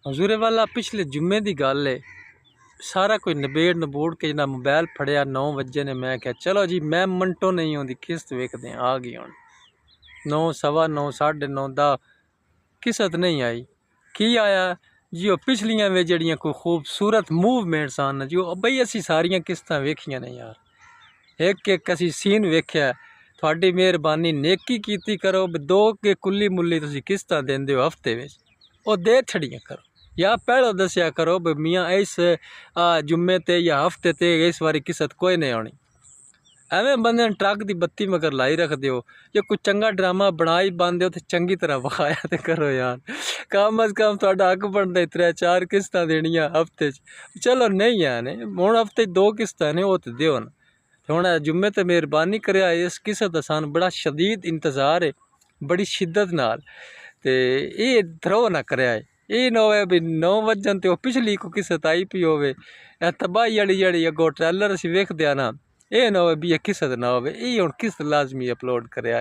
हजूरे वाला पिछले जुम्मे की गल है। सारा कोई नबेड़ नबूड़ के जना मोबाइल फड़िया 9 बजे ने। मैं क्या चलो जी मैं मंटो नहीं आती किस्त वेखते हैं आ गई हूँ 9 सवा 9 9:30 10 किस्त नहीं आई की आया जी। वो पिछलियां वे जड़ियाँ कोई खूबसूरत मूवमेंट सन जी बई असी सारिया किस्तां वेखियां ने यार। एक असी सीन वेख्या थोड़ी मेहरबानी नेकी कीती करो 2 के कुली मुली तुसी किस्तां देंदे हो हफ्ते में वो दे छड़ियां करो या पहलो दसिया करो भी मियाँ इस जुम्मे ते या हफ्ते ते इस बारी किस्त कोई नहीं आनी। एवं बंदे ट्रक की बत्ती मगर लाई रख दो जो कोई चंगा ड्रामा बनाई पाते हो तो चंगी तरह विखाया तो करो यार। कम अज कम थोड़ा हक बनता 3-4 किस्तां देनियां हफ्ते चलो नहीं है ने हूँ हफ्ते 2 किस्तां ने वो तो दो ना। हुण जुम्मे ते मेहरबानी करे इस किस्त का सानू बड़ा शदीद इंतज़ार है बड़ी शिद्दत नाल ते ये थ्रो ना करे ये ना हो भी 9 वजन तो पिछली को किस्त आई पी होवे तबाही वाली जड़ी अगो ट्रेलर असीं वेखदे आ ना ये ना हो भी ये किस्त ना हो ये हुण किस्त लाजमी अपलोड करे।